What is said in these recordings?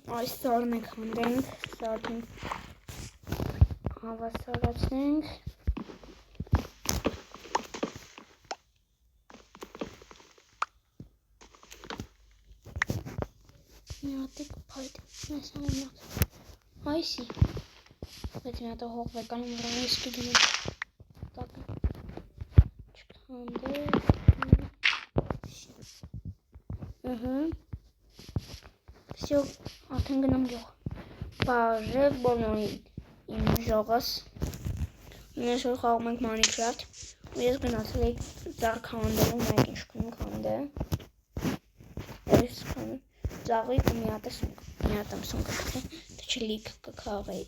այս սարն ենք հանդենք, սարդին հավասարացնենք։ Մի հատիկ պայդ մեզ համնակ այսի, բայց մի հատը հող վեկանում վրան ես կգինում տակը չքանդել Всё, արդեն գնամ գյուղ։ Բարև բոլորի իմ ժողս։ Մենք որ խաղում ենք Minecraft, ու ես գնացել եի ծառ քանդելու, նայեք ինչ կնում քանդե։ Այս ծառի ու մի հատ եմ սունկ կգցի, թե չլիք կքաղեի,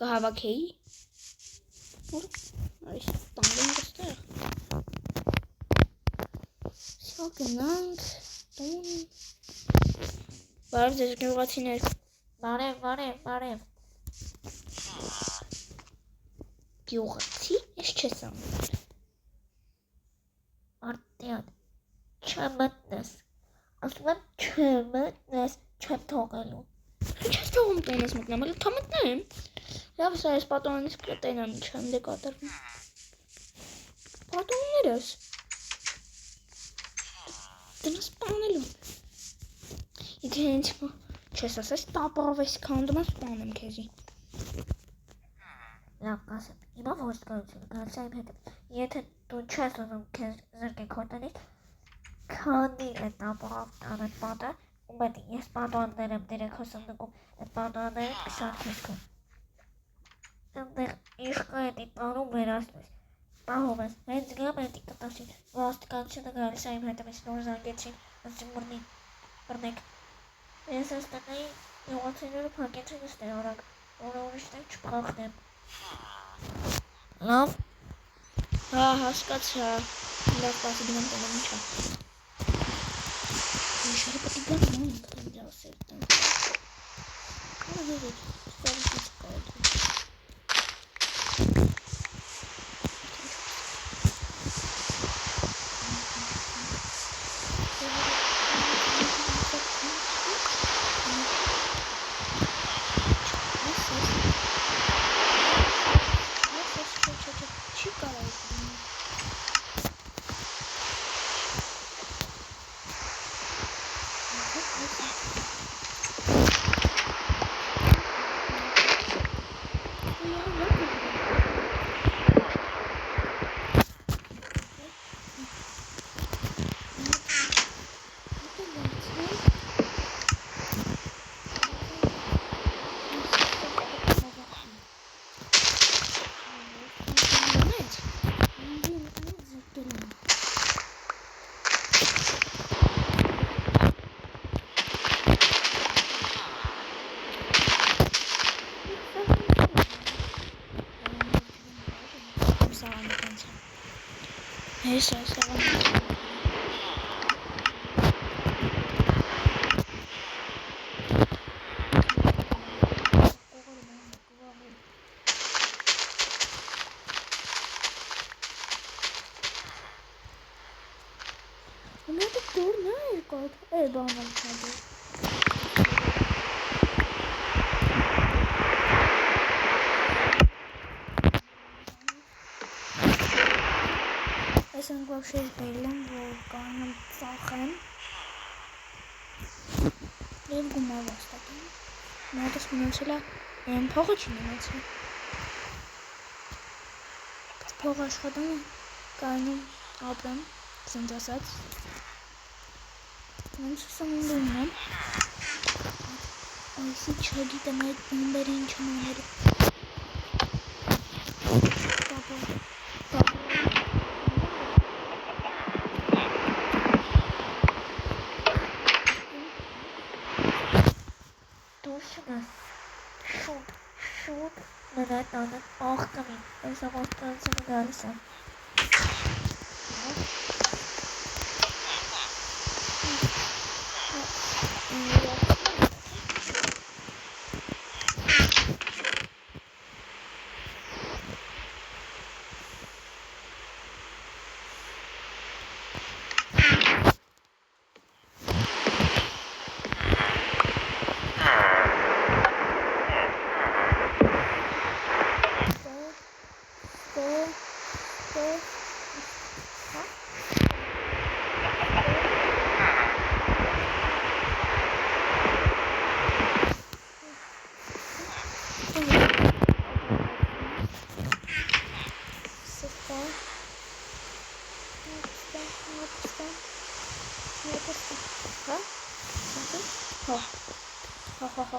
կհավաքեի։ Այս տանջեմ կստեղ։ Всё, գնանք տուն։ Բարև ձեզ գյուղացիներ։ Բարև։ Գյուղացի, ես չես անում։ Արտյան, չմտնես, ասում եմ չմտնես, չեմ թողելու։ Չես թողում տունս մտնեմ, էլ թա մտնեմ։ Լավ, սա ես պատոնանից կտենամ ինչ եմ դե կատարվում։ Պատոններս։ Դնաս պանելու։ Իդե հենց չես ասես տապարով ես քանդում ես պանեմ քեզի։ Լավ կասեմ, հիմա ոստկայություն գալիս այն հետ, եթե դու չես ուզում քեզ զրկեք հոտնից, քանդիր այդ տապարով տան այդ պատը, ու մետ ես պատոններ եմ դիրեք հոսնդկում, այդ պատոնները կշատ քեզ կում։ Այնտեղ իշխա էդի տանում վերասնես, պահում ես, հենց գամ էդի կտասին, ոստկայությունը գալիս այն հետ, ես նոր զանգեցին, ասում բրնեք։ Ես այս տնայի յուղացիները փակեցին ստեղ արագ, որը ուրիշներ չպրախնեմ։ Լավ։ Հա, հասկացա։ Լավ, պասի գնամ տենեմ ինչա։ Ինչարի պտի գանմ են կնդի ասեր տեն։ Կարը հերիք, ստարիքից կայդ։ Ես այս աղան Ունետը դուրն էր կոտ, բանալ չադի Այս ենք վավշե բերլեմ, որ կանեմ ծախեմ և գումավ աստակեմ Մատս մնացել է, փողը չի մնացել Փող աշխատում է, կայնում ապրեմ, սենց ասած Ոնց ասում ունդում եմ Այսի չագիտեմ այդ բումբերը ինչ եմ անել Շուտ մնա տանը աղկամին, այս ամաստանցումը գալիս է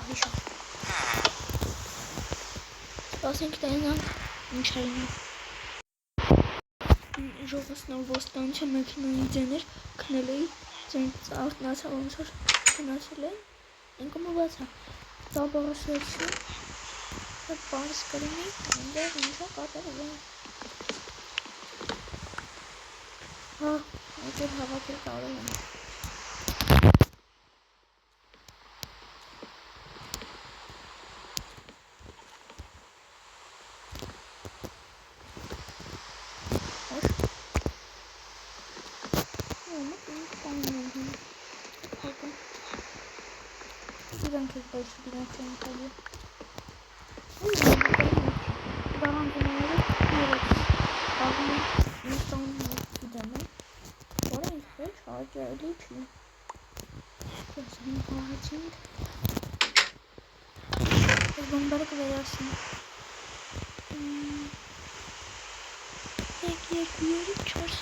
հիշա։ Սպասենք տենանք, ինչ հայնի։ Ժողովսնալ ոստանչը մեքինոյի ձեներ քնել էի, ձենից արտնացա ոնց որ գնացել է, ինքը մովածա, ծաբարաշվեցի, պարս կրինի, այնտեղ ինչա կատարել է։ Այդեր հավաքել կարել եմ։ Իրանք էլ պայշի դրանք են կալի։ Դարան գնալը երեկ աղում է նստան գիտեմ է, որ ենք վեչ հաջայելի չի։ Կեսին հաղեցինք։ Ես բոմբերը կվերասին։ Եկ երեք չորս։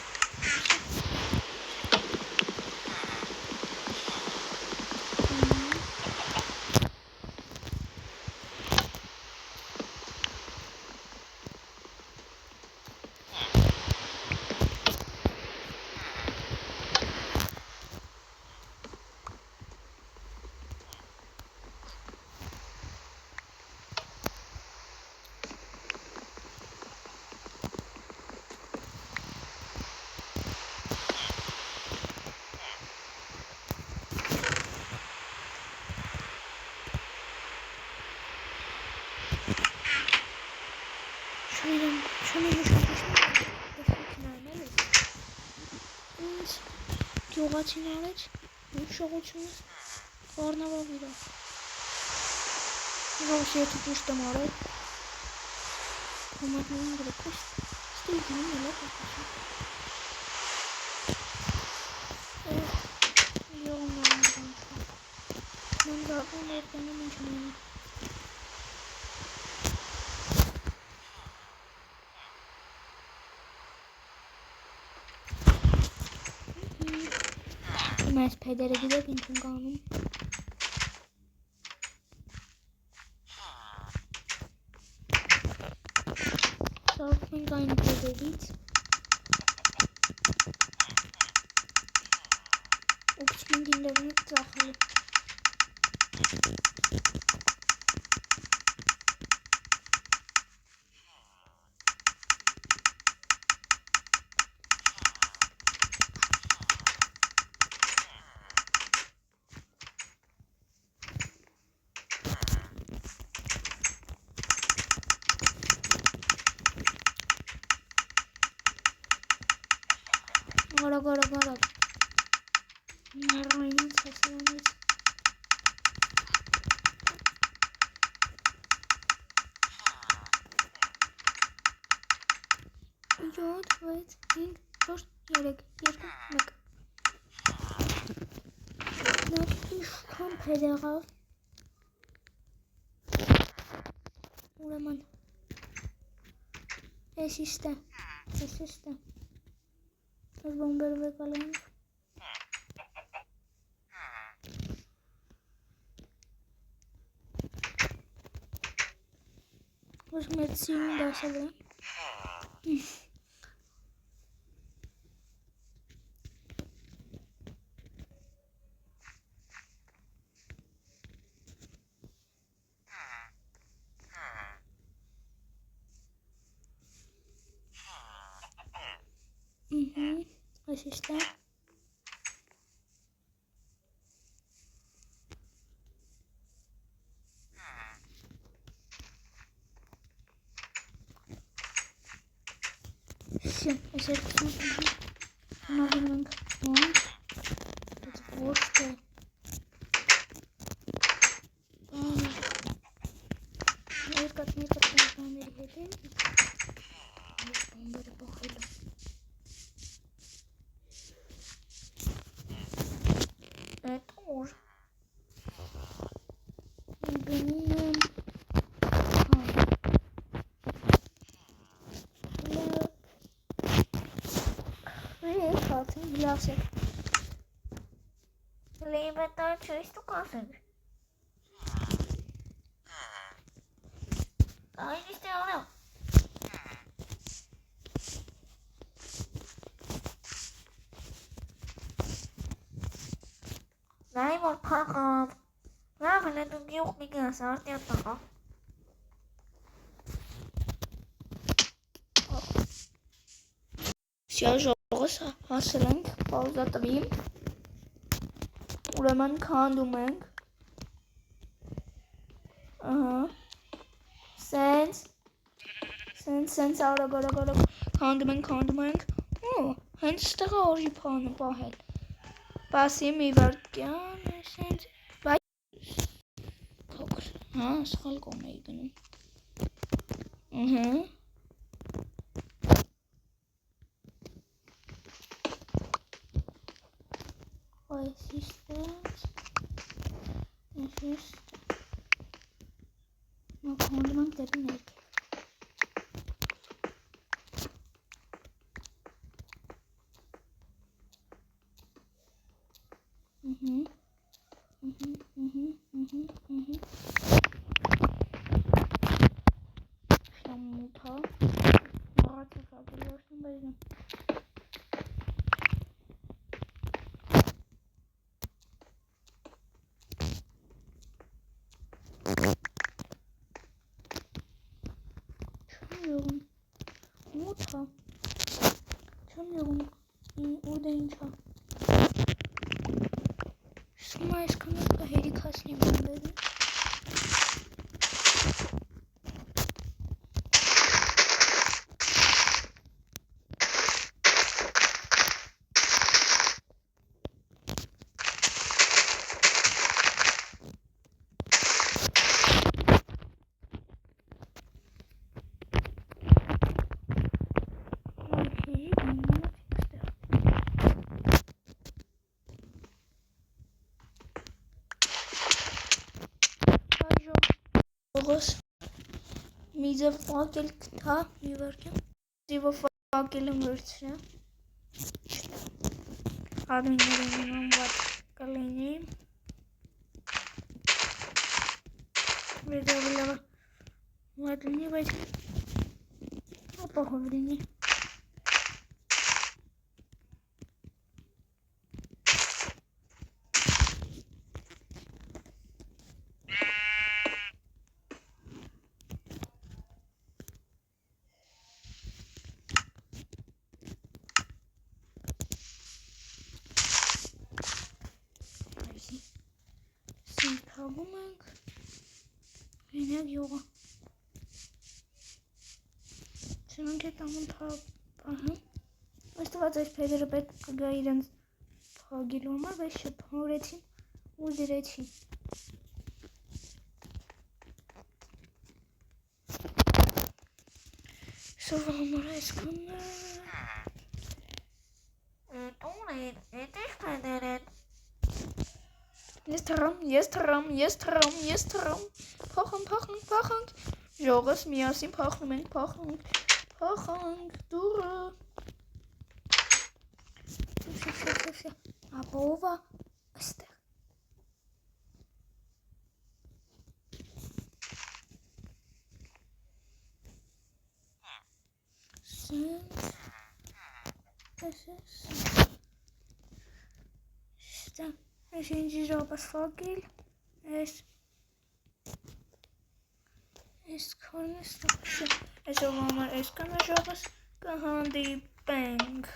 Գյուղացին արեց, ինչ շողությունը խարնավավ իրա։ Ժողս եթի պուշտ եմ արել։ Հոմատնային գրեքուս, ստիլ գնում էլ է կապասում։ Եղում նարմական չա։ Նան գարվում երբենում ինչ մենի։ Մեզ պեդերը գիտեք ինչ են կանում։ Սարքում ենք այն պեդերից։ Ու կցում ենք ինտերնետ ծախել։ Գարագ նարայնից հասրանից յոթ, վեց, հինգ, չորս, երեք, երկու, մեկ նա իշքան պեդ եղավ ուրեման ես իշտ է Ես բոմբերը վեկալ ենք Ոս մեր սիրուն դասել է Այս իշտ է Все, այս երկուսն նավին ենք ոնք Այդ ոչ թե Երկատ բաների հետ են Ես բոմբերը բախել եմ Այդ ուր Գնում եմ Լասեք Elemental çeşitli kalsın. Aynı işte oluyor. Lấy một con hộp. Nó phải lên tôi kêu đi ngờ sao tiêu tỏ. Շարժողս հասել ենք պաուզատվին, ուրեմն քանդում ենք, սենց արագ քանդում ենք, հենց ստեղ օրի պահանը պահել, պասի մի վարկյան, սենց, փոքր, սխալ կողմ էի գնում, Assistance. No condiment technique. Şamuta. Maratı fabulosum benim. Çamıyorum. Orada inşa. Smash kanalda harikasıyım ben dedim. Միզը ֆակել կտա մի վարկյան ձիվը ֆակել եմ վերցրեմ արմիները մինում վատ կլինի վերդավիլավը վատ լինի բայց ապահով լինի Սինթագում ենք, հենակ յողը, չնանք էտ ամն պահում, աստված այս պեդերը պետ կգա իրենց պահագիլու համար, բայց շպհորեցին ու դրեցին։ Սովը համար այս կոնը։ Տուն են, էտ էշ պեդեր են։ Ես թռամ, փախանք, ժողս միասին փախնում ենք, փախանք, դուրը, ապովա, աստեղ, Այս ինջի ժողս վագիլ, այս քորն ես տակշը, այս ով համար այս կանա ժողս կհանդի բենգ։